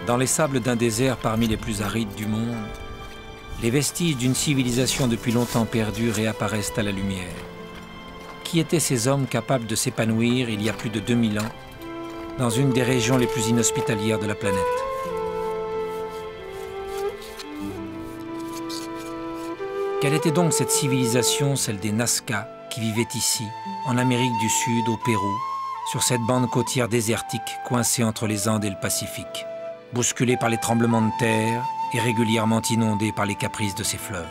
Dans les sables d'un désert parmi les plus arides du monde, les vestiges d'une civilisation depuis longtemps perdue réapparaissent à la lumière. Qui étaient ces hommes capables de s'épanouir il y a plus de 2000 ans dans une des régions les plus inhospitalières de la planète? Quelle était donc cette civilisation, celle des Nazca, qui vivaient ici, en Amérique du Sud, au Pérou, sur cette bande côtière désertique coincée entre les Andes et le Pacifique, bousculée par les tremblements de terre et régulièrement inondée par les caprices de ses fleuves?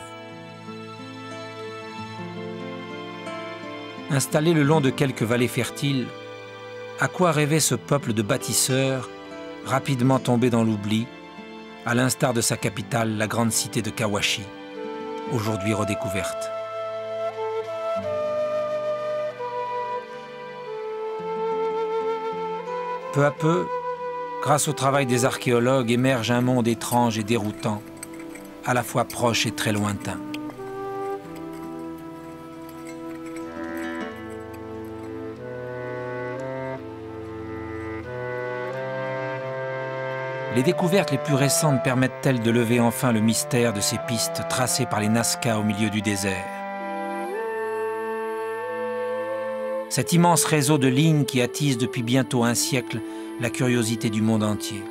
Installé le long de quelques vallées fertiles, à quoi rêvait ce peuple de bâtisseurs, rapidement tombé dans l'oubli, à l'instar de sa capitale, la grande cité de Kawachi, aujourd'hui redécouverte? Peu à peu, grâce au travail des archéologues, émerge un monde étrange et déroutant, à la fois proche et très lointain. Les découvertes les plus récentes permettent-elles de lever enfin le mystère de ces pistes tracées par les Nazca au milieu du désert? Cet immense réseau de lignes qui attise depuis bientôt un siècle la curiosité du monde entier.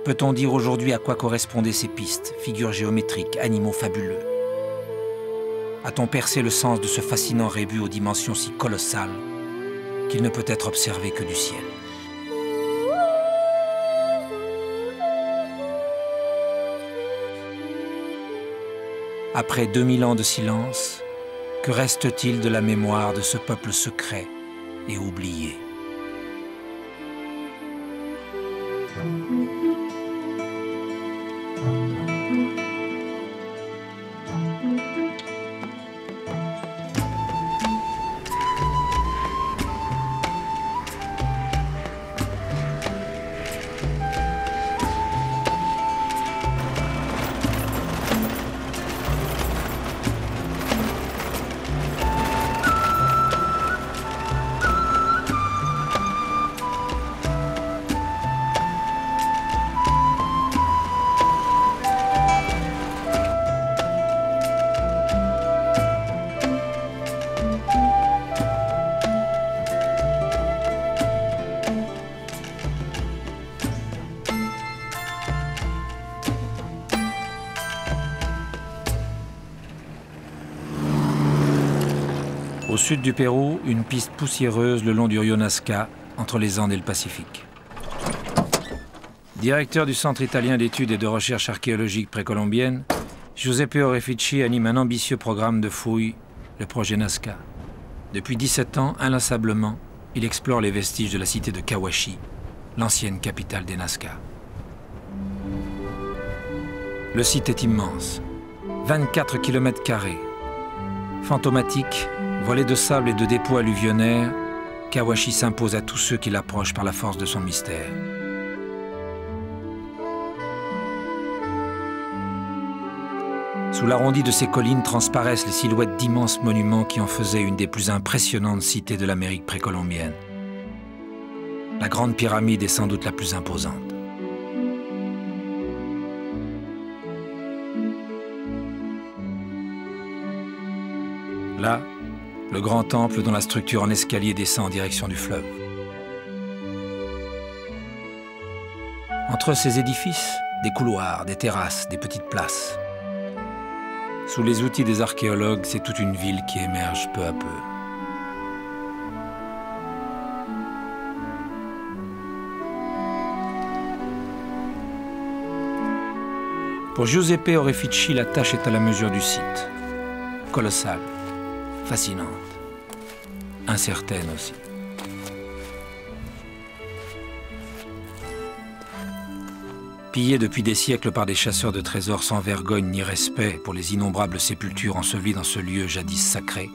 Peut-on dire aujourd'hui à quoi correspondaient ces pistes, figures géométriques, animaux fabuleux? A-t-on percé le sens de ce fascinant rébus aux dimensions si colossales qu'il ne peut être observé que du ciel? Après 2000 ans de silence, que reste-t-il de la mémoire de ce peuple secret et oublié? Au sud du Pérou, une piste poussiéreuse le long du rio Nazca, entre les Andes et le Pacifique. Directeur du Centre italien d'études et de recherche archéologiques précolombiennes, Giuseppe Orefici anime un ambitieux programme de fouilles, le projet Nazca. Depuis 17 ans, inlassablement, il explore les vestiges de la cité de Kawachi, l'ancienne capitale des Nazca. Le site est immense, 24 km². Fantomatique, voilé de sable et de dépôts alluvionnaires, Kawachi s'impose à tous ceux qui l'approchent par la force de son mystère. Sous l'arrondi de ces collines transparaissent les silhouettes d'immenses monuments qui en faisaient une des plus impressionnantes cités de l'Amérique précolombienne. La Grande Pyramide est sans doute la plus imposante. Là, le grand temple dont la structure en escalier descend en direction du fleuve. Entre ces édifices, des couloirs, des terrasses, des petites places. Sous les outils des archéologues, c'est toute une ville qui émerge peu à peu. Pour Giuseppe Orefici, la tâche est à la mesure du site. Colossale, fascinante, incertaine aussi. Pillé depuis des siècles par des chasseurs de trésors sans vergogne ni respect pour les innombrables sépultures ensevelies dans ce lieu jadis sacré,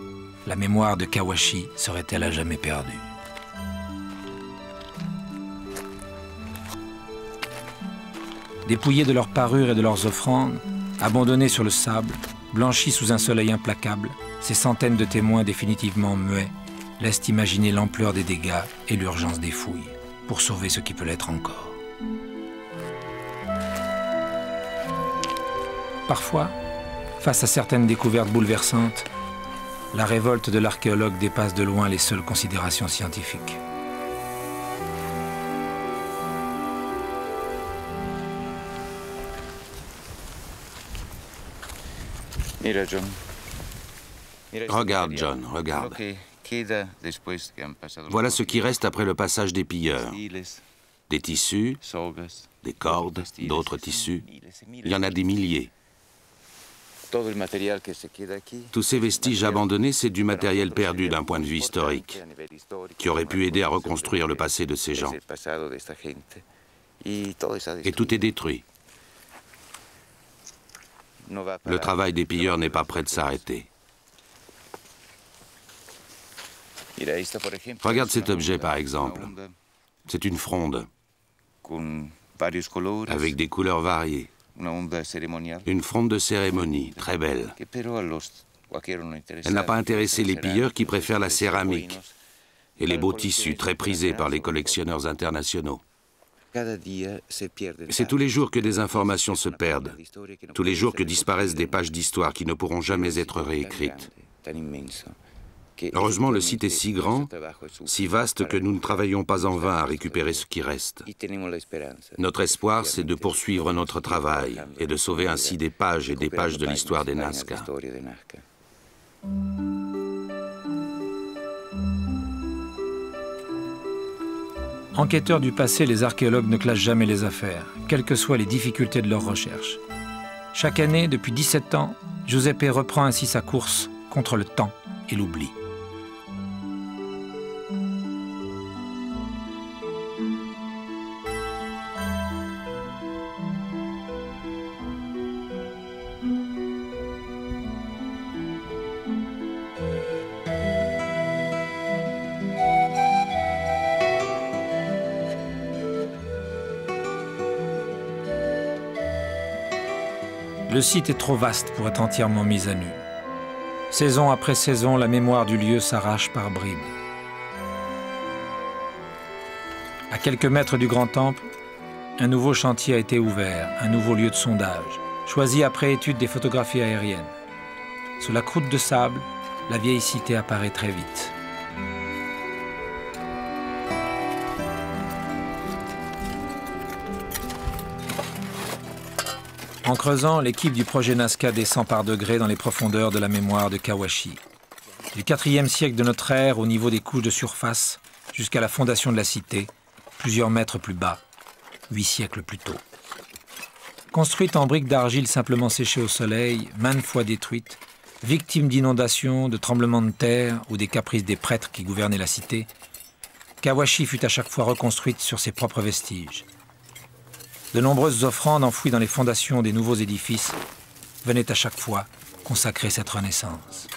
la mémoire de Kawachi serait-elle à jamais perdue? Dépouillés de leurs parures et de leurs offrandes, abandonnés sur le sable, blanchis sous un soleil implacable, ces centaines de témoins définitivement muets laissent imaginer l'ampleur des dégâts et l'urgence des fouilles pour sauver ce qui peut l'être encore. Parfois, face à certaines découvertes bouleversantes, la révolte de l'archéologue dépasse de loin les seules considérations scientifiques. Regarde, John, regarde. Voilà ce qui reste après le passage des pilleurs. Des tissus, des cordes, d'autres tissus. Il y en a des milliers. Tous ces vestiges abandonnés, c'est du matériel perdu d'un point de vue historique, qui aurait pu aider à reconstruire le passé de ces gens. Et tout est détruit. Le travail des pilleurs n'est pas prêt de s'arrêter. Regarde cet objet, par exemple. C'est une fronde, avec des couleurs variées. Une fronde de cérémonie, très belle. Elle n'a pas intéressé les pilleurs qui préfèrent la céramique et les beaux tissus très prisés par les collectionneurs internationaux. C'est tous les jours que des informations se perdent, tous les jours que disparaissent des pages d'histoire qui ne pourront jamais être réécrites. Heureusement, le site est si grand, si vaste que nous ne travaillons pas en vain à récupérer ce qui reste. Notre espoir, c'est de poursuivre notre travail et de sauver ainsi des pages et des pages de l'histoire des Nazca. Enquêteurs du passé, les archéologues ne classent jamais les affaires, quelles que soient les difficultés de leur recherche. Chaque année, depuis 17 ans, Giuseppe reprend ainsi sa course contre le temps et l'oubli. Le site est trop vaste pour être entièrement mis à nu. Saison après saison, la mémoire du lieu s'arrache par bribes. À quelques mètres du grand temple, un nouveau chantier a été ouvert, un nouveau lieu de sondage, choisi après étude des photographies aériennes. Sous la croûte de sable, la vieille cité apparaît très vite. En creusant, l'équipe du projet Nazca descend par degrés dans les profondeurs de la mémoire de Kawashi. Du IVe siècle de notre ère, au niveau des couches de surface, jusqu'à la fondation de la cité, plusieurs mètres plus bas, 8 siècles plus tôt. Construite en briques d'argile simplement séchées au soleil, maintes fois détruite, victime d'inondations, de tremblements de terre ou des caprices des prêtres qui gouvernaient la cité, Kawashi fut à chaque fois reconstruite sur ses propres vestiges. De nombreuses offrandes enfouies dans les fondations des nouveaux édifices venaient à chaque fois consacrer cette renaissance.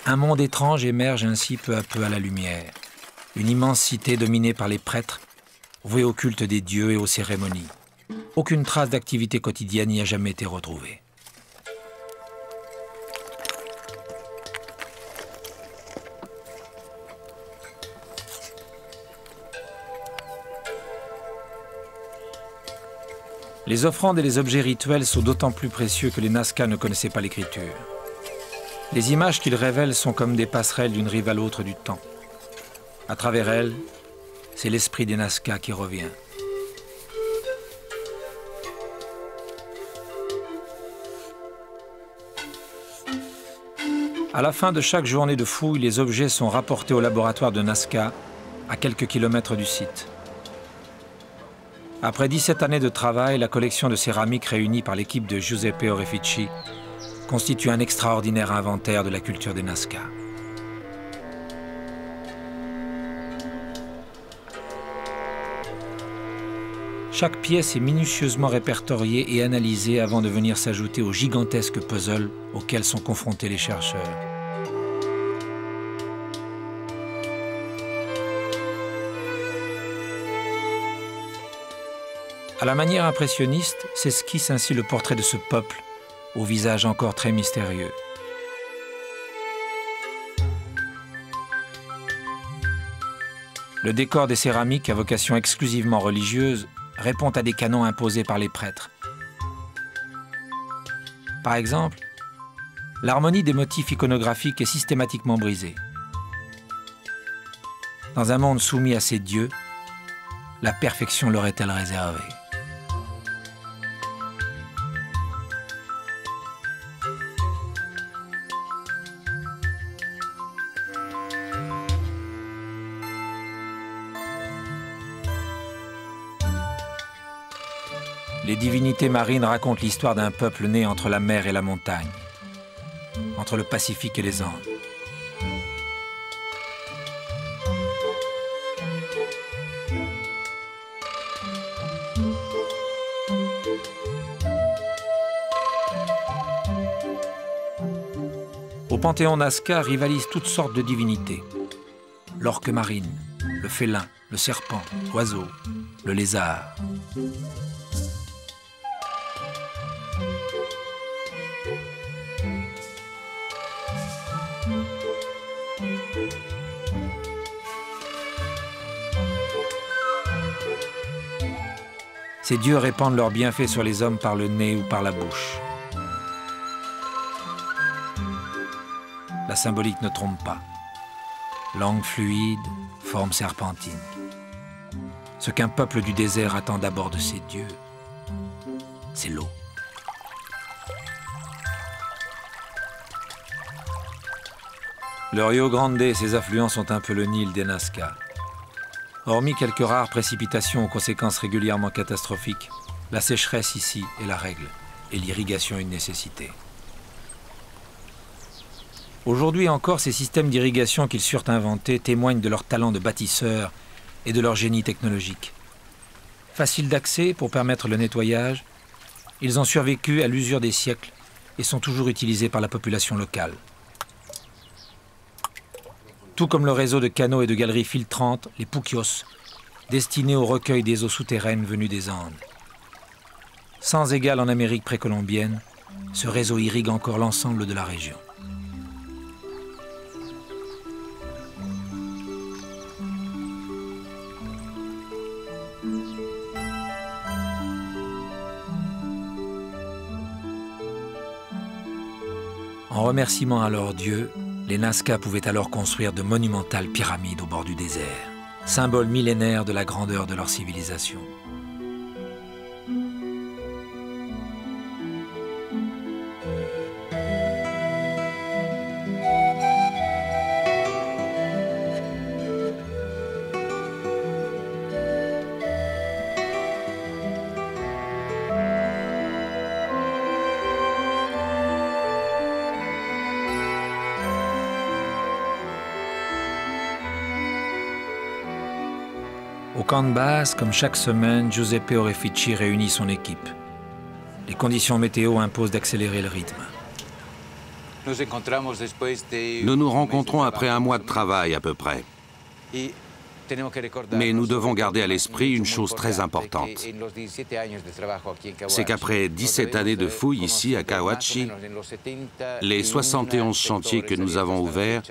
Un monde étrange émerge ainsi peu à peu à la lumière. Une immense cité dominée par les prêtres, vouée au culte des dieux et aux cérémonies. Aucune trace d'activité quotidienne n'y a jamais été retrouvée. Les offrandes et les objets rituels sont d'autant plus précieux que les Nazca ne connaissaient pas l'écriture. Les images qu'ils révèlent sont comme des passerelles d'une rive à l'autre du temps. À travers elles, c'est l'esprit des Nazca qui revient. À la fin de chaque journée de fouille, les objets sont rapportés au laboratoire de Nazca, à quelques kilomètres du site. Après 17 années de travail, la collection de céramique réunie par l'équipe de Giuseppe Orefici constitue un extraordinaire inventaire de la culture des Nazca. Chaque pièce est minutieusement répertoriée et analysée avant de venir s'ajouter au gigantesque puzzle auquel sont confrontés les chercheurs. À la manière impressionniste, s'esquisse ainsi le portrait de ce peuple, au visage encore très mystérieux. Le décor des céramiques à vocation exclusivement religieuse répond à des canons imposés par les prêtres. Par exemple, l'harmonie des motifs iconographiques est systématiquement brisée. Dans un monde soumis à ces dieux, la perfection leur est-elle réservée? Les divinités marines racontent l'histoire d'un peuple né entre la mer et la montagne, entre le Pacifique et les Andes. Au panthéon Nazca rivalisent toutes sortes de divinités. L'orque marine, le félin, le serpent, l'oiseau, le lézard. Ces dieux répandent leurs bienfaits sur les hommes par le nez ou par la bouche. La symbolique ne trompe pas. Langue fluide, forme serpentine. Ce qu'un peuple du désert attend d'abord de ses dieux, c'est l'eau. Le Rio Grande et ses affluents sont un peu le Nil des Nazca. Hormis quelques rares précipitations aux conséquences régulièrement catastrophiques, la sécheresse ici est la règle et l'irrigation une nécessité. Aujourd'hui encore, ces systèmes d'irrigation qu'ils surent inventer témoignent de leur talent de bâtisseurs et de leur génie technologique. Faciles d'accès pour permettre le nettoyage, ils ont survécu à l'usure des siècles et sont toujours utilisés par la population locale. Tout comme le réseau de canaux et de galeries filtrantes, les puquios, destinés au recueil des eaux souterraines venues des Andes. Sans égal en Amérique précolombienne, ce réseau irrigue encore l'ensemble de la région. En remerciement à leur dieu, les Nazca pouvaient alors construire de monumentales pyramides au bord du désert, symbole millénaire de la grandeur de leur civilisation. Au camp de base, comme chaque semaine, Giuseppe Orefici réunit son équipe. Les conditions météo imposent d'accélérer le rythme. Nous nous rencontrons après un mois de travail à peu près. Mais nous devons garder à l'esprit une chose très importante. C'est qu'après 17 années de fouilles ici à Cahuachi, les 71 chantiers que nous avons ouverts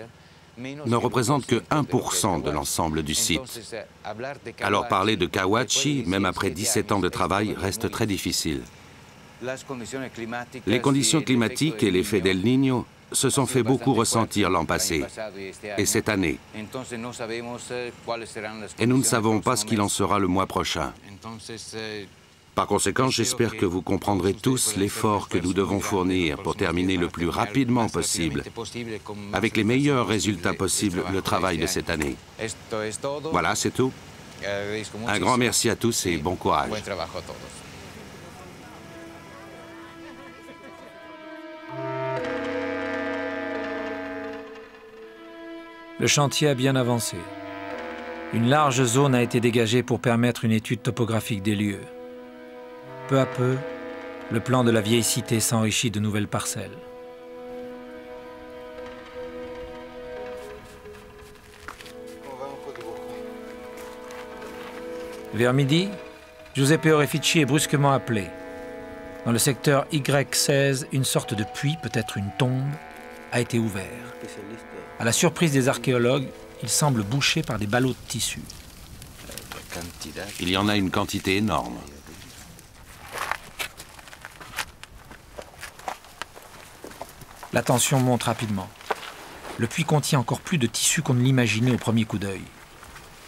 ne représentent que 1% de l'ensemble du site. Alors parler de Cahuachi, même après 17 ans de travail, reste très difficile. Les conditions climatiques et l'effet d'El Niño se sont fait beaucoup ressentir l'an passé et cette année. Et nous ne savons pas ce qu'il en sera le mois prochain. Par conséquent, j'espère que vous comprendrez tous l'effort que nous devons fournir pour terminer le plus rapidement possible, avec les meilleurs résultats possibles, le travail de cette année. Voilà, c'est tout. Un grand merci à tous et bon courage. Le chantier a bien avancé. Une large zone a été dégagée pour permettre une étude topographique des lieux. Peu à peu, le plan de la vieille cité s'enrichit de nouvelles parcelles. Vers midi, Giuseppe Orefici est brusquement appelé. Dans le secteur Y16, une sorte de puits, peut-être une tombe, a été ouvert. À la surprise des archéologues, il semble bouché par des ballots de tissu. Il y en a une quantité énorme. La tension monte rapidement. Le puits contient encore plus de tissus qu'on ne l'imaginait au premier coup d'œil.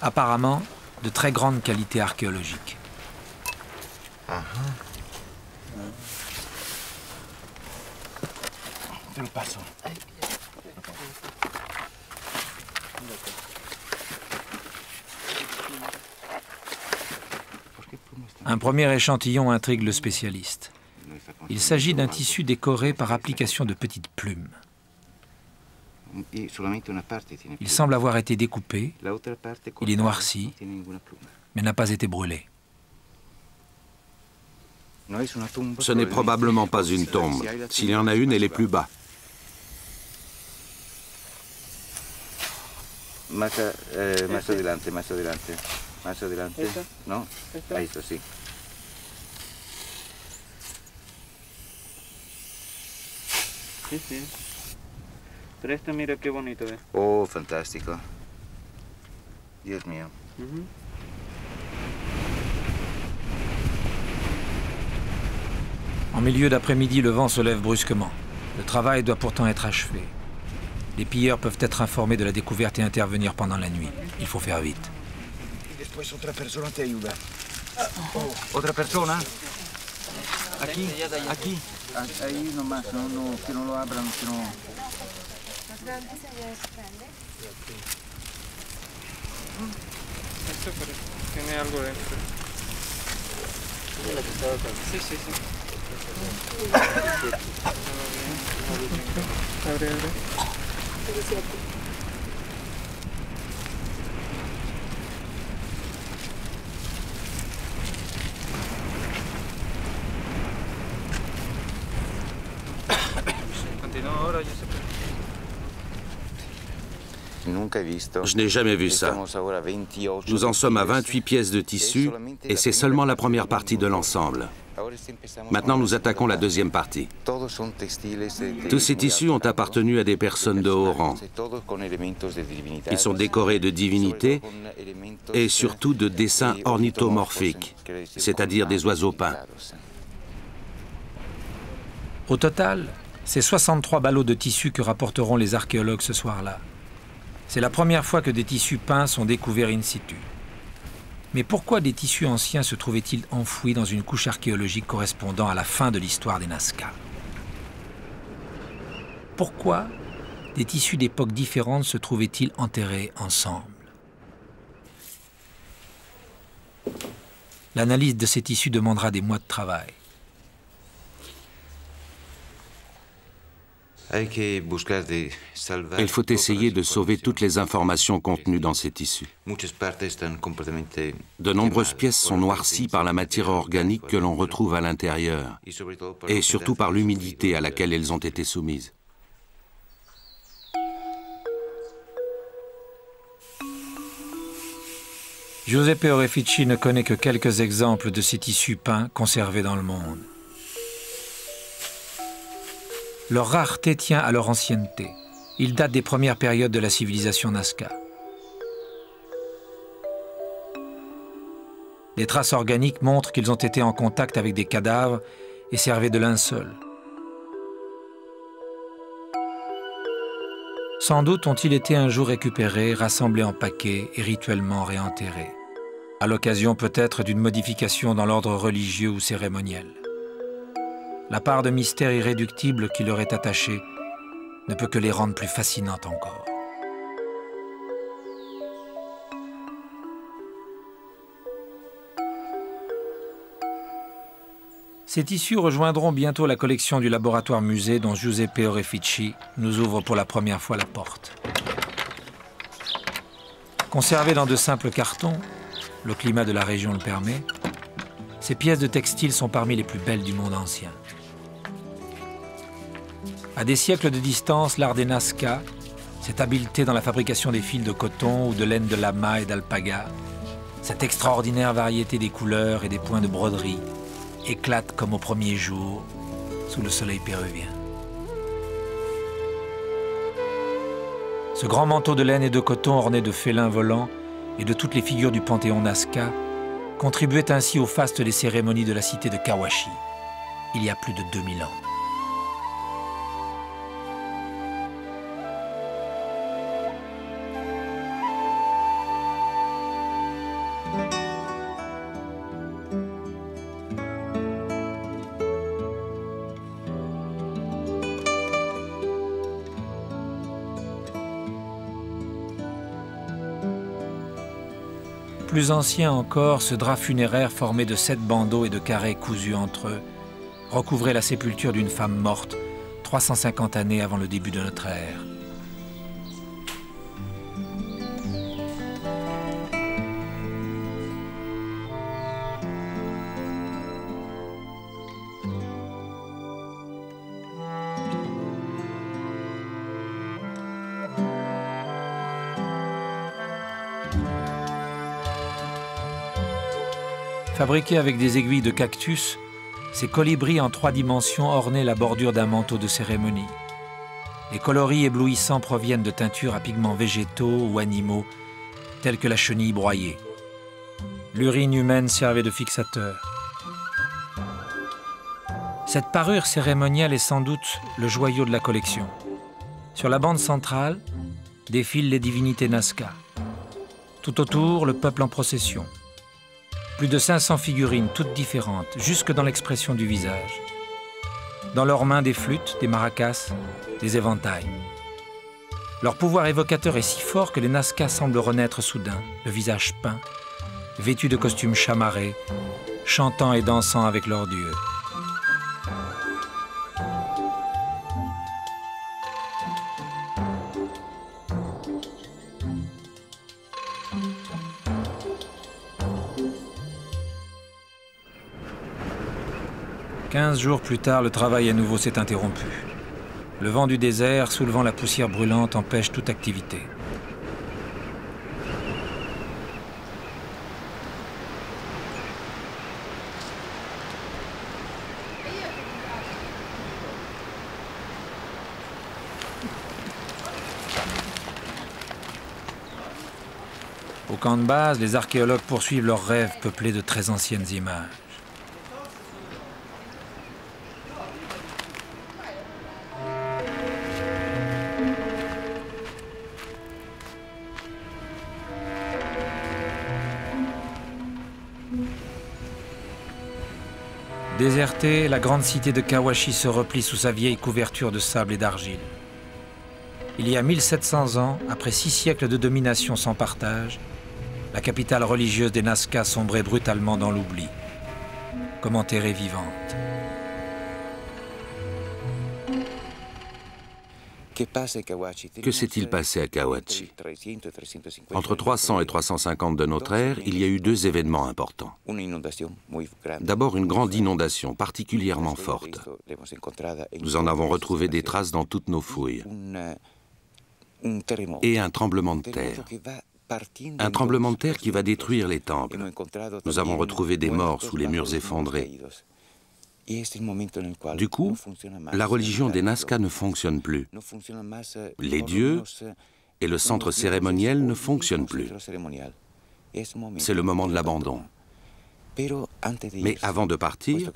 Apparemment, de très grande qualité archéologique. Un premier échantillon intrigue le spécialiste. Il s'agit d'un tissu décoré par application de petites plumes. Il semble avoir été découpé, il est noirci, mais n'a pas été brûlé. Ce n'est probablement pas une tombe. S'il y en a une, elle est plus bas. Más adelante. ¿No? Ahí está, sí. Sí, sí. Pero este mira qué bonito es. Oh, fantástico. Dios mío. En milieu d'après-midi, le vent se lève brusquement. Le travail doit pourtant être achevé. Les pilleurs peuvent être informés de la découverte et intervenir pendant la nuit. Il faut faire vite. Otra persona te ayuda. ¿Otra persona? Aquí, aquí. Ahí nomás, no, que no lo abran, que no... Esto tiene algo dentro. Sí, sí, sí. Abre. Je n'ai jamais vu ça. Nous en sommes à 28 pièces de tissu et c'est seulement la première partie de l'ensemble. Maintenant, nous attaquons la deuxième partie. Tous ces tissus ont appartenu à des personnes de haut rang. Ils sont décorés de divinités et surtout de dessins ornithomorphiques, c'est-à-dire des oiseaux peints. Au total, c'est 63 ballots de tissu que rapporteront les archéologues ce soir-là. C'est la première fois que des tissus peints sont découverts in situ. Mais pourquoi des tissus anciens se trouvaient-ils enfouis dans une couche archéologique correspondant à la fin de l'histoire des Nazca? Pourquoi des tissus d'époques différentes se trouvaient-ils enterrés ensemble? L'analyse de ces tissus demandera des mois de travail. Il faut essayer de sauver toutes les informations contenues dans ces tissus. De nombreuses pièces sont noircies par la matière organique que l'on retrouve à l'intérieur, et surtout par l'humidité à laquelle elles ont été soumises. Giuseppe Orefici ne connaît que quelques exemples de ces tissus peints conservés dans le monde. Leur rareté tient à leur ancienneté. Ils datent des premières périodes de la civilisation Nazca. Les traces organiques montrent qu'ils ont été en contact avec des cadavres et servaient de linceul. Sans doute ont-ils été un jour récupérés, rassemblés en paquets et rituellement réenterrés, à l'occasion peut-être d'une modification dans l'ordre religieux ou cérémoniel. La part de mystère irréductible qui leur est attachée ne peut que les rendre plus fascinantes encore. Ces tissus rejoindront bientôt la collection du laboratoire musée dont Giuseppe Orefici nous ouvre pour la première fois la porte. Conservés dans de simples cartons, le climat de la région le permet, ces pièces de textile sont parmi les plus belles du monde ancien. À des siècles de distance, l'art des Nazca, cette habileté dans la fabrication des fils de coton ou de laine de lama et d'alpaga, cette extraordinaire variété des couleurs et des points de broderie, éclate comme au premier jour sous le soleil péruvien. Ce grand manteau de laine et de coton orné de félins volants et de toutes les figures du panthéon Nazca contribuaient ainsi au faste des cérémonies de la cité de Kawachi, il y a plus de 2000 ans. Plus ancien encore, ce drap funéraire formé de 7 bandeaux et de carrés cousus entre eux recouvrait la sépulture d'une femme morte 350 années avant le début de notre ère. Fabriqués avec des aiguilles de cactus, ces colibris en 3 dimensions ornaient la bordure d'un manteau de cérémonie. Les coloris éblouissants proviennent de teintures à pigments végétaux ou animaux, tels que la chenille broyée. L'urine humaine servait de fixateur. Cette parure cérémoniale est sans doute le joyau de la collection. Sur la bande centrale, défilent les divinités Nazca. Tout autour, le peuple en procession. Plus de 500 figurines, toutes différentes, jusque dans l'expression du visage. Dans leurs mains, des flûtes, des maracas, des éventails. Leur pouvoir évocateur est si fort que les Nazca semblent renaître soudain, le visage peint, vêtus de costumes chamarrés, chantant et dansant avec leur dieu. Quinze jours plus tard, le travail à nouveau s'est interrompu. Le vent du désert, soulevant la poussière brûlante, empêche toute activité. Au camp de base, les archéologues poursuivent leurs rêves peuplés de très anciennes images. Désertée, la grande cité de Kawachi se replie sous sa vieille couverture de sable et d'argile. Il y a 1700 ans, après 6 siècles de domination sans partage, la capitale religieuse des Nazca sombrait brutalement dans l'oubli, comme enterrée vivante. Que s'est-il passé à Kawachi? Entre 300 et 350 de notre ère, il y a eu 2 événements importants. D'abord, une grande inondation particulièrement forte. Nous en avons retrouvé des traces dans toutes nos fouilles. Et un tremblement de terre. Un tremblement de terre qui va détruire les temples. Nous avons retrouvé des morts sous les murs effondrés. Du coup, la religion des Nazca ne fonctionne plus. Les dieux et le centre cérémoniel ne fonctionnent plus. C'est le moment de l'abandon. Mais avant de partir,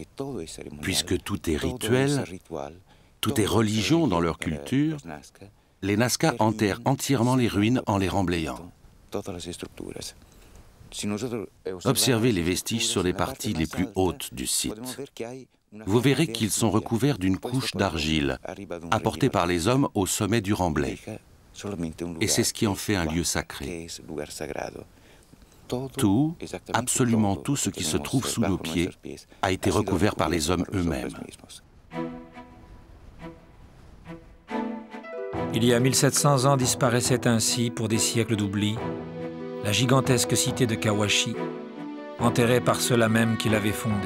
puisque tout est rituel, tout est religion dans leur culture, les Nazca enterrent entièrement les ruines en les remblayant. Observez les vestiges sur les parties les plus hautes du site. Vous verrez qu'ils sont recouverts d'une couche d'argile, apportée par les hommes au sommet du remblai. Et c'est ce qui en fait un lieu sacré. Tout, absolument tout ce qui se trouve sous nos pieds, a été recouvert par les hommes eux-mêmes. Il y a 1700 ans disparaissait ainsi, pour des siècles d'oubli, la gigantesque cité de Kawachi, enterrée par ceux-là même qui l'avaient fondée.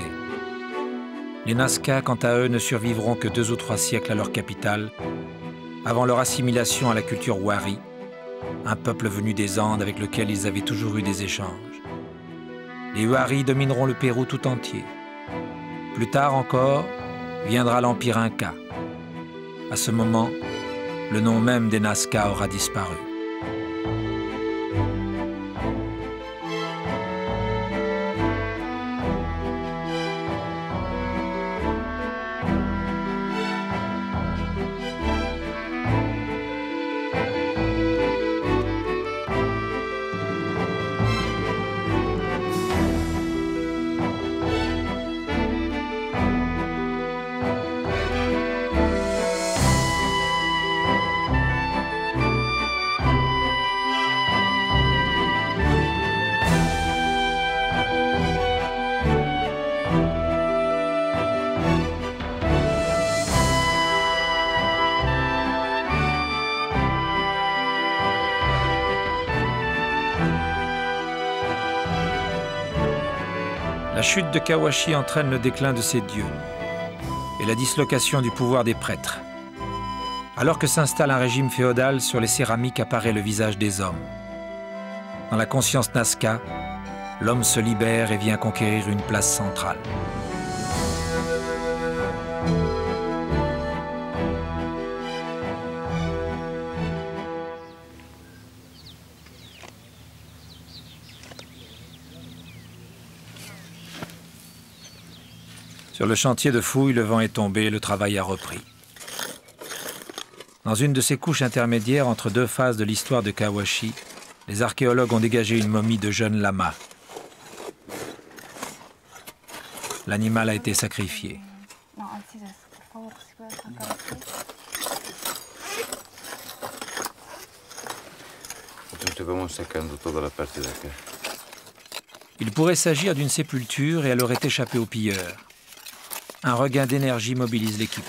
Les Nazca, quant à eux, ne survivront que 2 ou 3 siècles à leur capitale, avant leur assimilation à la culture Wari, un peuple venu des Andes avec lequel ils avaient toujours eu des échanges. Les Wari domineront le Pérou tout entier. Plus tard encore, viendra l'Empire Inca. À ce moment, le nom même des Nazca aura disparu. La chute de Kawashi entraîne le déclin de ses dieux et la dislocation du pouvoir des prêtres. Alors que s'installe un régime féodal, sur les céramiques apparaît le visage des hommes. Dans la conscience Nazca, l'homme se libère et vient conquérir une place centrale. Sur le chantier de fouilles, le vent est tombé et le travail a repris. Dans une de ces couches intermédiaires entre deux phases de l'histoire de Kawashi, les archéologues ont dégagé une momie de jeune lama. L'animal a été sacrifié. Il pourrait s'agir d'une sépulture et elle aurait échappé aux pilleurs. Un regain d'énergie mobilise l'équipe.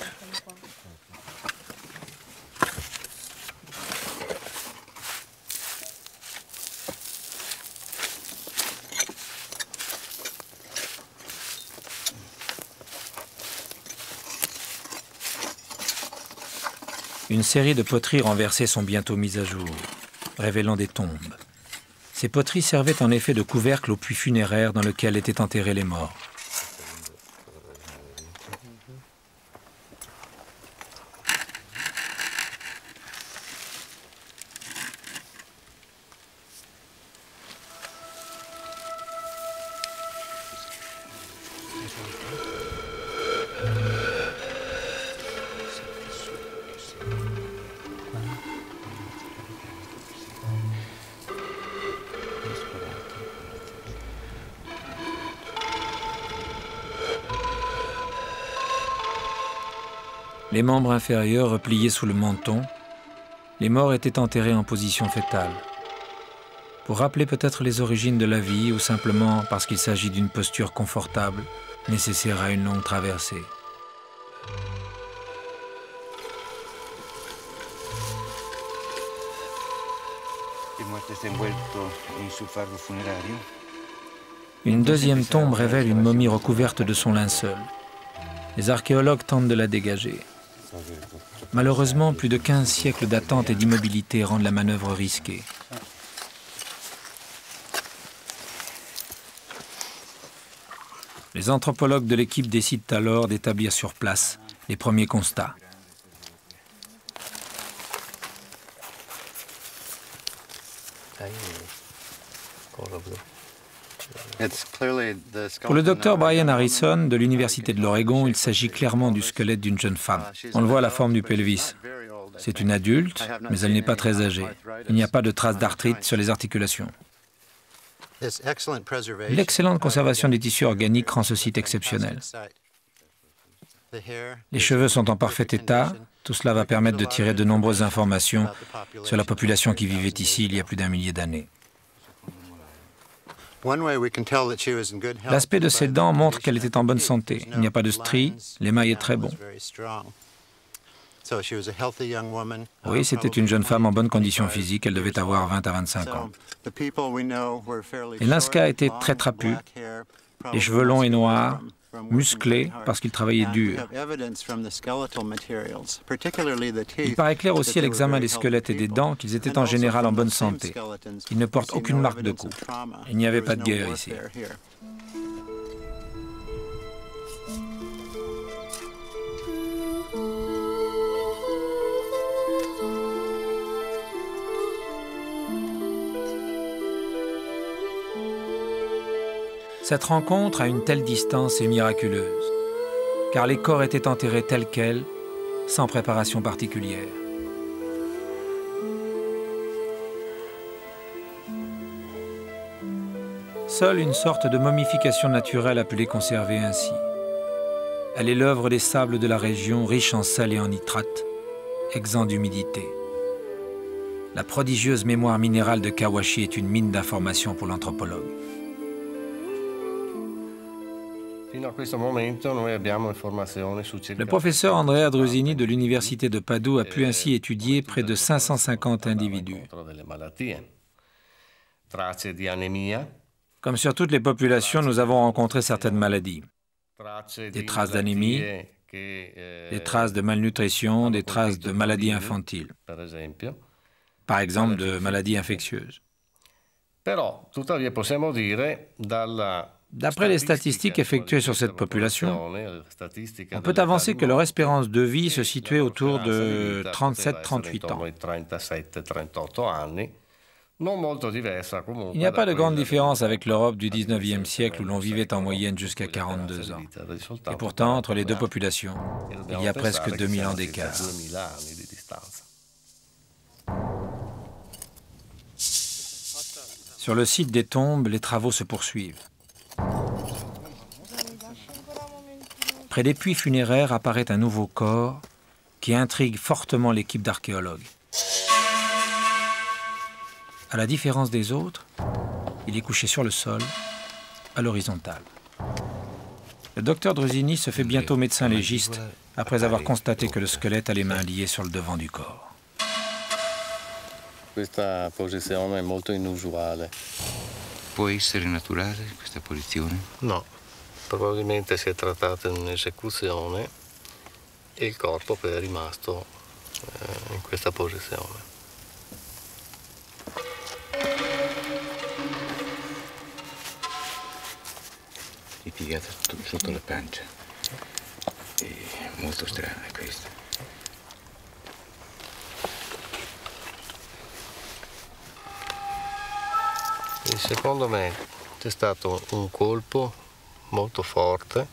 Une série de poteries renversées sont bientôt mises à jour, révélant des tombes. Ces poteries servaient en effet de couvercle au puits funéraire dans lequel étaient enterrés les morts. Les membres inférieurs repliés sous le menton, les morts étaient enterrés en position fétale. Pour rappeler peut-être les origines de la vie ou simplement parce qu'il s'agit d'une posture confortable, nécessaire à une longue traversée. Une deuxième tombe révèle une momie recouverte de son linceul. Les archéologues tentent de la dégager. Malheureusement, plus de 15 siècles d'attente et d'immobilité rendent la manœuvre risquée. Les anthropologues de l'équipe décident alors d'établir sur place les premiers constats. Pour le docteur Brian Harrison de l'Université de l'Oregon, il s'agit clairement du squelette d'une jeune femme. On le voit à la forme du pelvis. C'est une adulte, mais elle n'est pas très âgée. Il n'y a pas de traces d'arthrite sur les articulations. L'excellente conservation des tissus organiques rend ce site exceptionnel. Les cheveux sont en parfait état. Tout cela va permettre de tirer de nombreuses informations sur la population qui vivait ici il y a plus d'1 millier d'années. L'aspect de ses dents montre qu'elle était en bonne santé. Il n'y a pas de stries, l'émail est très bon. Oui, c'était une jeune femme en bonne condition physique, elle devait avoir 20 à 25 ans. Et Nazca était très trapu, les cheveux longs et noirs, musclés parce qu'il travaillait dur. Il paraît clair aussi à l'examen des squelettes et des dents qu'ils étaient en général en bonne santé. Ils ne portent aucune marque de coup. Il n'y avait pas de guerre ici. Cette rencontre à une telle distance est miraculeuse, car les corps étaient enterrés tels quels, sans préparation particulière. Seule une sorte de momification naturelle a pu les conserver ainsi. Elle est l'œuvre des sables de la région, riches en sel et en nitrate, exempts d'humidité. La prodigieuse mémoire minérale de Kawashi est une mine d'informations pour l'anthropologue. Le professeur Andrea Drusini de l'Université de Padoue a pu ainsi étudier près de 550 individus. Comme sur toutes les populations, nous avons rencontré certaines maladies. Des traces d'anémie, des traces de malnutrition, des traces de maladies infantiles. Par exemple, de maladies infectieuses. D'après les statistiques effectuées sur cette population, on peut avancer que leur espérance de vie se situait autour de 37-38 ans. Il n'y a pas de grande différence avec l'Europe du 19e siècle où l'on vivait en moyenne jusqu'à 42 ans. Et pourtant, entre les deux populations, il y a presque 2000 ans d'écart. Sur le site des tombes, les travaux se poursuivent. Près des puits funéraires apparaît un nouveau corps qui intrigue fortement l'équipe d'archéologues. À la différence des autres, il est couché sur le sol, à l'horizontale. Le docteur Drusini se fait bientôt médecin légiste après avoir constaté que le squelette a les mains liées sur le devant du corps. Questa posizione è molto inusuale. Può essere naturale questa posizione? No, probabilmente si è trattato di un'esecuzione e il corpo poi è rimasto in questa posizione. Ripiegata sotto la pancia. È molto strana questa. E secondo me c'è stato un colpo molto forte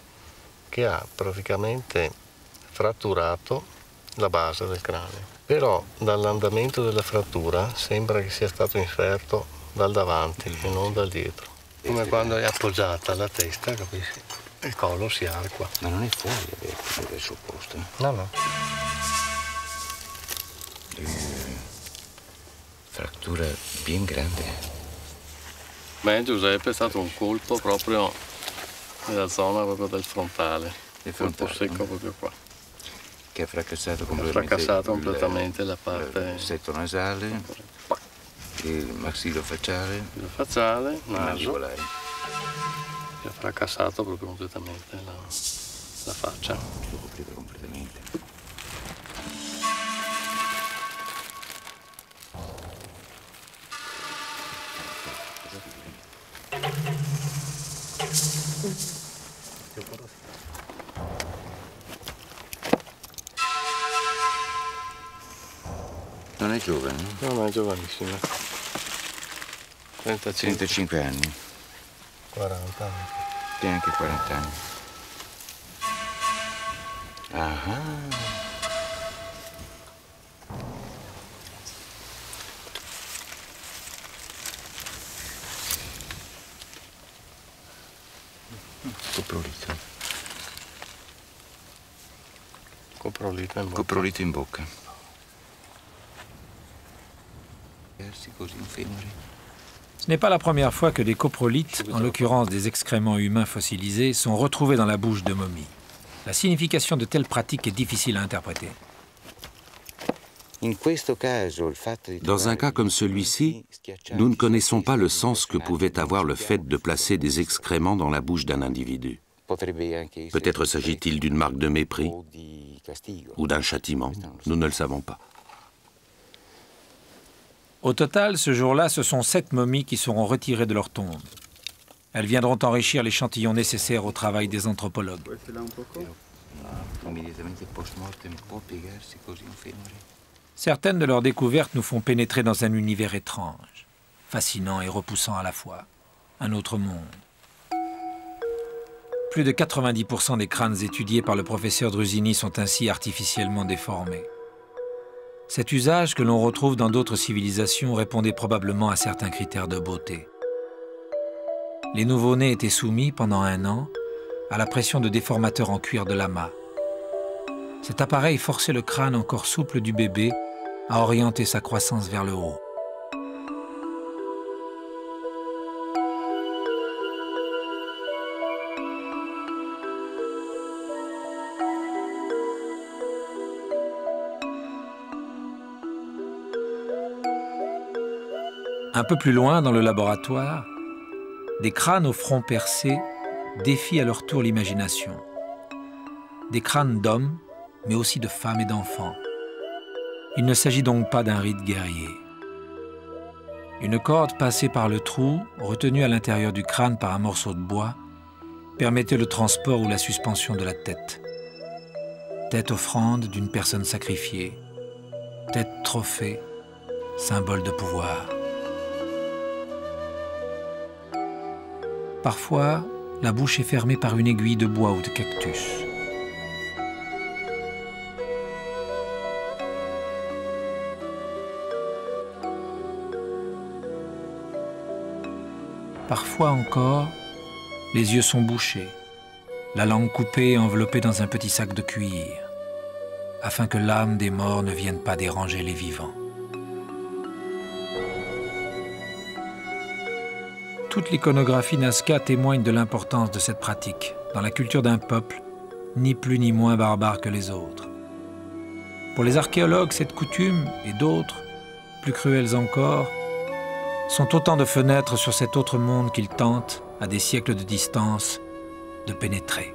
che ha praticamente fratturato la base del cranio. Però dall'andamento della frattura sembra che sia stato inferto dal davanti e non dal dietro. Come quando è appoggiata la testa, capisci? Il collo si arqua. Ma non è fuori del suo posto? No, no. Frattura ben grande. Beh, Giuseppe è stato un colpo proprio nella zona proprio del frontale. Il colpo secco proprio qua. Che ha fracassato completamente la parte... Il setto nasale, il maxillofacciale, naso. Che ha fracassato proprio completamente la faccia. Lo copriva completamente. Non è giovane, no? Non è giovanissima. 35 anni. 40 anni. E anche 40 anni. Ah. Coprolito. Coprolito in bocca. Coprolito in bocca. Ce n'est pas la première fois que des coprolites, en l'occurrence des excréments humains fossilisés, sont retrouvés dans la bouche de momies. La signification de telles pratiques est difficile à interpréter. Dans un cas comme celui-ci, nous ne connaissons pas le sens que pouvait avoir le fait de placer des excréments dans la bouche d'un individu. Peut-être s'agit-il d'une marque de mépris ou d'un châtiment, nous ne le savons pas. Au total, ce jour-là, ce sont 7 momies qui seront retirées de leur tombe. Elles viendront enrichir l'échantillon nécessaire au travail des anthropologues. Certaines de leurs découvertes nous font pénétrer dans un univers étrange, fascinant et repoussant à la fois, un autre monde. Plus de 90% des crânes étudiés par le professeur Drusini sont ainsi artificiellement déformés. Cet usage que l'on retrouve dans d'autres civilisations répondait probablement à certains critères de beauté. Les nouveau-nés étaient soumis pendant 1 an à la pression de déformateurs en cuir de lama. Cet appareil forçait le crâne encore souple du bébé à orienter sa croissance vers le haut. Un peu plus loin, dans le laboratoire, des crânes au front percé défient à leur tour l'imagination. Des crânes d'hommes, mais aussi de femmes et d'enfants. Il ne s'agit donc pas d'un rite guerrier. Une corde passée par le trou, retenue à l'intérieur du crâne par un morceau de bois, permettait le transport ou la suspension de la tête. Tête offrande d'une personne sacrifiée, tête trophée, symbole de pouvoir. Parfois, la bouche est fermée par une aiguille de bois ou de cactus. Parfois encore, les yeux sont bouchés, la langue coupée et enveloppée dans un petit sac de cuir, afin que l'âme des morts ne vienne pas déranger les vivants. Toute l'iconographie Nazca témoigne de l'importance de cette pratique dans la culture d'un peuple, ni plus ni moins barbare que les autres. Pour les archéologues, cette coutume et d'autres, plus cruelles encore, sont autant de fenêtres sur cet autre monde qu'ils tentent, à des siècles de distance, de pénétrer.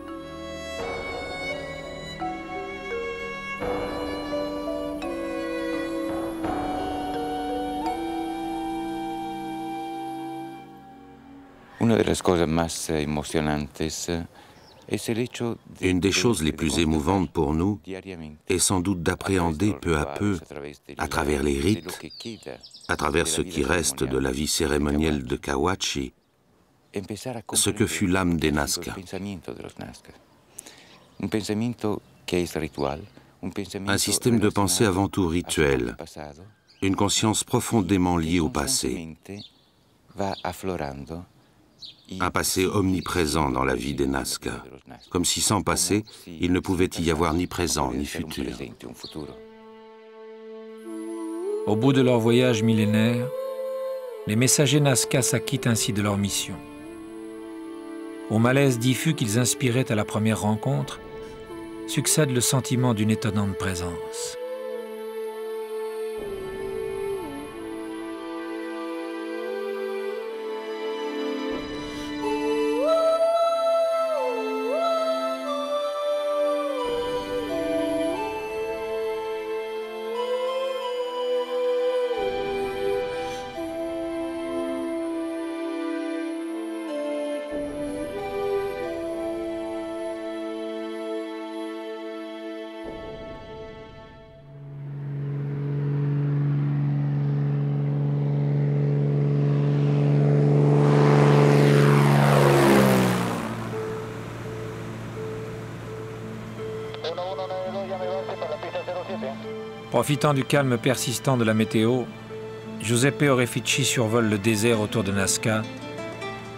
Une des choses les plus émouvantes pour nous est sans doute d'appréhender peu à peu, à travers les rites, à travers ce qui reste de la vie cérémonielle de Cahuachi, ce que fut l'âme des Nazca. Un système de pensée avant tout rituel, une conscience profondément liée au passé, un passé omniprésent dans la vie des Nazca, comme si sans passé, il ne pouvait y avoir ni présent ni futur. Au bout de leur voyage millénaire, les messagers Nazca s'acquittent ainsi de leur mission. Au malaise diffus qu'ils inspiraient à la première rencontre, succède le sentiment d'une étonnante présence. Profitant du calme persistant de la météo, Giuseppe Orefici survole le désert autour de Nazca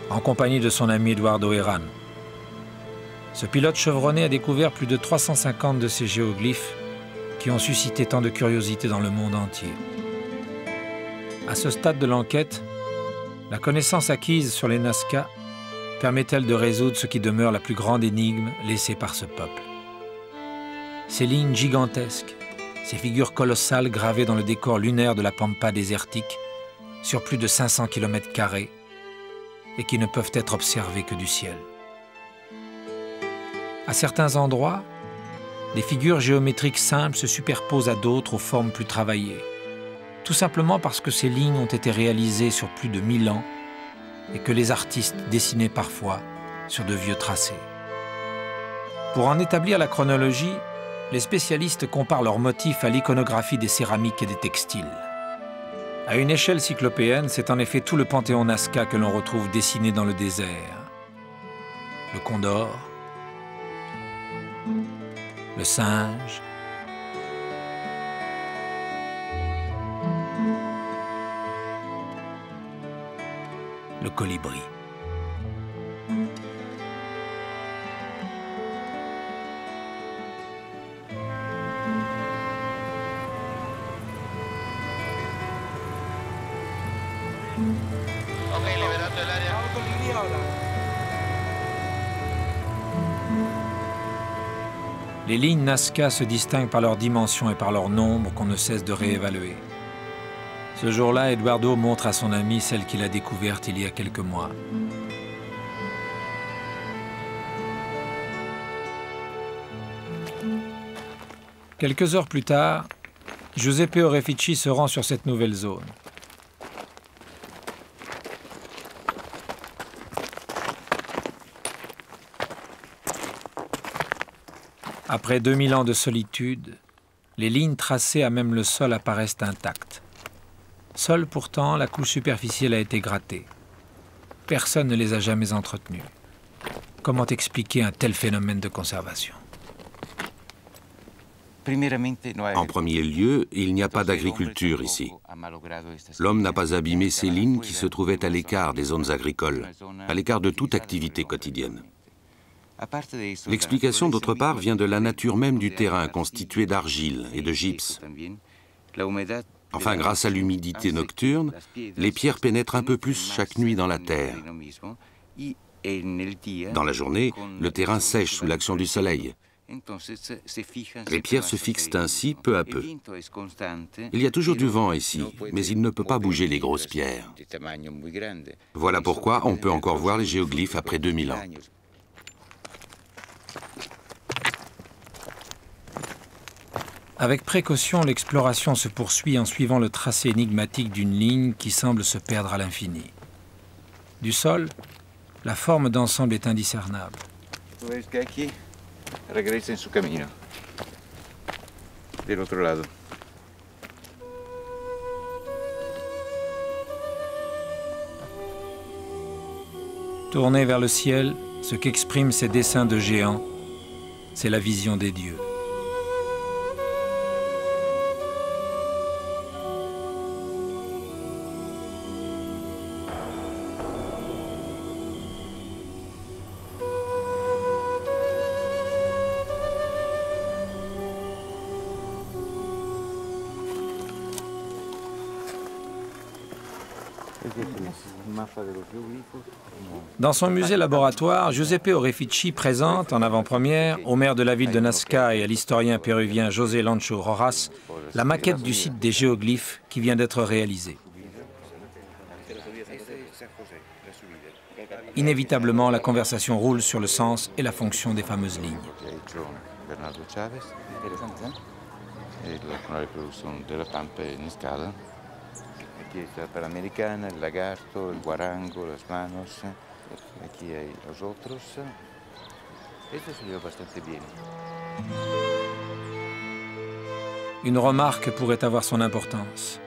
en compagnie de son ami Eduardo Herran. Ce pilote chevronné a découvert plus de 350 de ces géoglyphes qui ont suscité tant de curiosité dans le monde entier. À ce stade de l'enquête, la connaissance acquise sur les Nazca permet-elle de résoudre ce qui demeure la plus grande énigme laissée par ce peuple? Ces lignes gigantesques, ces figures colossales gravées dans le décor lunaire de la pampa désertique sur plus de 500 km² et qui ne peuvent être observées que du ciel. À certains endroits, des figures géométriques simples se superposent à d'autres aux formes plus travaillées, tout simplement parce que ces lignes ont été réalisées sur plus de 1000 ans et que les artistes dessinaient parfois sur de vieux tracés. Pour en établir la chronologie, les spécialistes comparent leurs motifs à l'iconographie des céramiques et des textiles. À une échelle cyclopéenne, c'est en effet tout le panthéon Nazca que l'on retrouve dessiné dans le désert. Le condor, le singe, le colibri. Les lignes Nazca se distinguent par leur dimension et par leur nombre qu'on ne cesse de réévaluer. Ce jour-là, Eduardo montre à son ami celle qu'il a découverte il y a quelques mois. Quelques heures plus tard, Giuseppe Orefici se rend sur cette nouvelle zone. Après 2000 ans de solitude, les lignes tracées à même le sol apparaissent intactes. Seule pourtant, la couche superficielle a été grattée. Personne ne les a jamais entretenues. Comment expliquer un tel phénomène de conservation? En premier lieu, il n'y a pas d'agriculture ici. L'homme n'a pas abîmé ces lignes qui se trouvaient à l'écart des zones agricoles, à l'écart de toute activité quotidienne. L'explication, d'autre part, vient de la nature même du terrain, constitué d'argile et de gypse. Enfin, grâce à l'humidité nocturne, les pierres pénètrent un peu plus chaque nuit dans la terre. Dans la journée, le terrain sèche sous l'action du soleil. Les pierres se fixent ainsi peu à peu. Il y a toujours du vent ici, mais il ne peut pas bouger les grosses pierres. Voilà pourquoi on peut encore voir les géoglyphes après 2000 ans. Avec précaution, l'exploration se poursuit en suivant le tracé énigmatique d'une ligne qui semble se perdre à l'infini. Du sol, la forme d'ensemble est indiscernable. Regresa en su camino. Del otro lado. Tourné vers le ciel, ce qu'expriment ces dessins de géants, c'est la vision des dieux. Dans son musée laboratoire, Giuseppe Orefici présente en avant-première au maire de la ville de Nazca et à l'historien péruvien José Lancho Rojas la maquette du site des géoglyphes qui vient d'être réalisée. Inévitablement, la conversation roule sur le sens et la fonction des fameuses lignes. Aquí está la Panamericana, el lagarto, el guarango, las manos. Aquí hay los otros. Este se lleva bastante bien. Une remarque pourrait avoir son importance.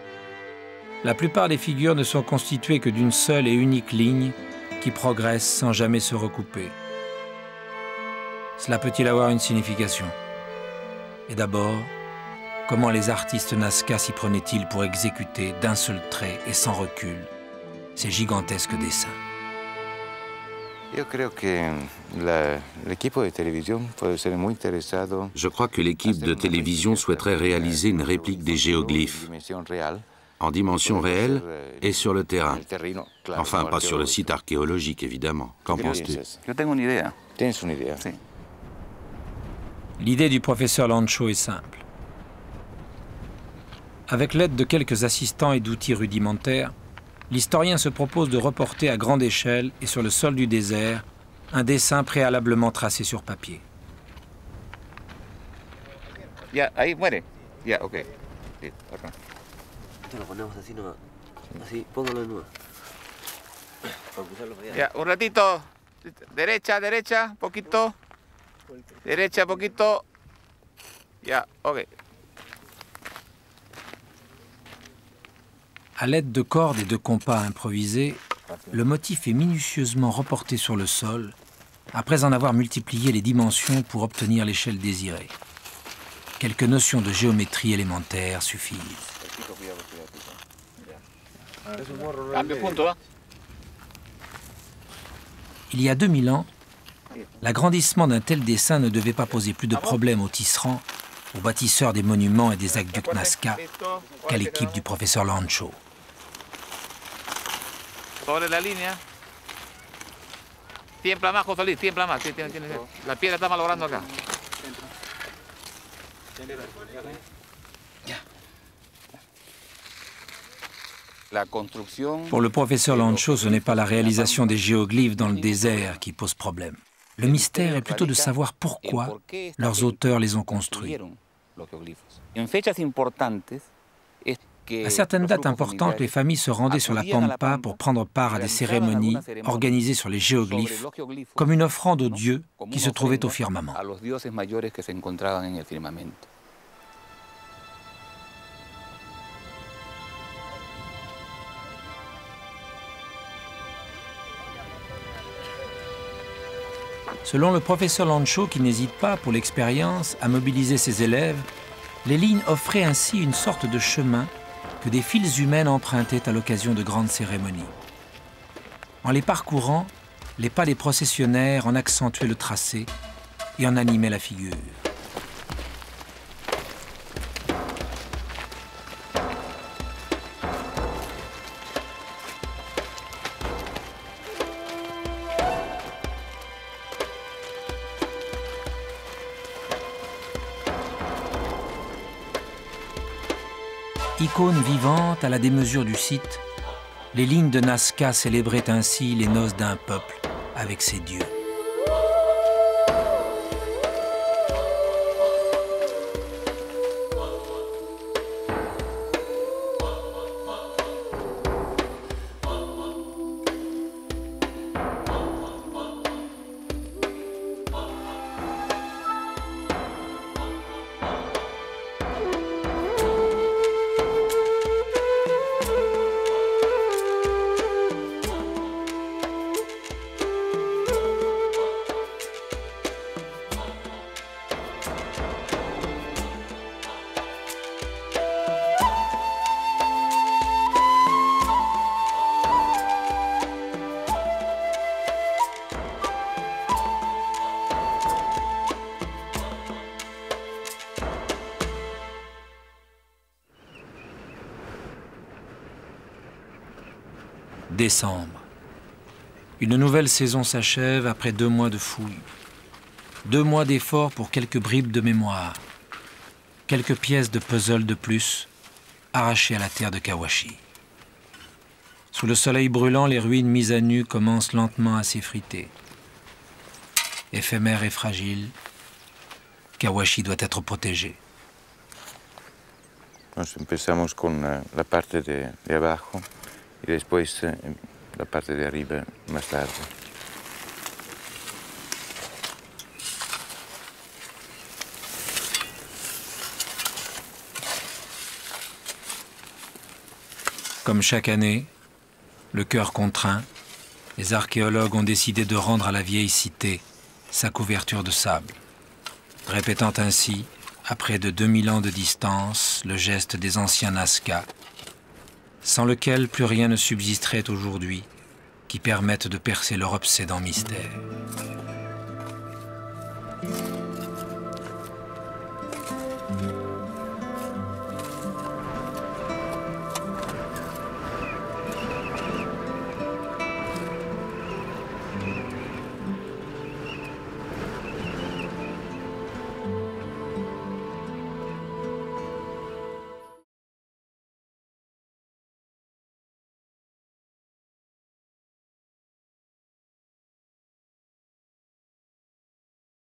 La plupart des figures ne sont constituées que d'une seule et unique ligne qui progresse sans jamais se recouper. Cela peut-il avoir une signification? Et d'abord, comment les artistes Nazca s'y prenaient-ils pour exécuter d'un seul trait et sans recul ces gigantesques dessins? Je crois que l'équipe de télévision souhaiterait réaliser une réplique des géoglyphes en dimension réelle et sur le terrain. Enfin, pas sur le site archéologique, évidemment. Qu'en penses-tu? L'idée du professeur Lancho est simple. Avec l'aide de quelques assistants et d'outils rudimentaires, l'historien se propose de reporter à grande échelle et sur le sol du désert un dessin préalablement tracé sur papier. Ya, ahí muere. Ya, ok. Sí, perdón. Ya, un ratito. Derecha, derecha, poquito. Derecha, poquito. Ya, ok. À l'aide de cordes et de compas improvisés, le motif est minutieusement reporté sur le sol, après en avoir multiplié les dimensions pour obtenir l'échelle désirée. Quelques notions de géométrie élémentaire suffisent. Il y a 2000 ans, l'agrandissement d'un tel dessin ne devait pas poser plus de problèmes aux tisserands, aux bâtisseurs des monuments et des aqueducs Nazca qu'à l'équipe du professeur Lancho. Sobre la línea. Tiembla más, José Luis, tiembla más. La piedra está malogrando acá. Pour le professeur Lancho, ce n'est pas la réalisation des géoglyphes dans le désert qui pose problème. Le mystère est plutôt de savoir pourquoi leurs auteurs les ont construits. À certaines dates importantes, les familles se rendaient sur la Pampa pour prendre part à des cérémonies organisées sur les géoglyphes, comme une offrande aux dieux qui se trouvaient au firmament. Selon le professeur Lancho, qui n'hésite pas, pour l'expérience, à mobiliser ses élèves, les lignes offraient ainsi une sorte de chemin que des files humaines empruntaient à l'occasion de grandes cérémonies. En les parcourant, les pas des processionnaires en accentuaient le tracé et en animaient la figure. Icône vivante à la démesure du site, les lignes de Nazca célébraient ainsi les noces d'un peuple avec ses dieux. Décembre. Une nouvelle saison s'achève après 2 mois de fouilles. 2 mois d'efforts pour quelques bribes de mémoire. Quelques pièces de puzzle de plus, arrachées à la terre de Kawachi. Sous le soleil brûlant, les ruines mises à nu commencent lentement à s'effriter. Éphémère et fragile, Kawachi doit être protégé. Nos empezamos con la parte de abajo y después la parte de arriba más tarde. Comme chaque année, le cœur contraint, les archéologues ont décidé de rendre à la vieille cité sa couverture de sable, répétant ainsi, à près de 2000 ans de distance, le geste des anciens Nazca, sans lequel plus rien ne subsisterait aujourd'hui, qui permette de percer leur obsédant mystère.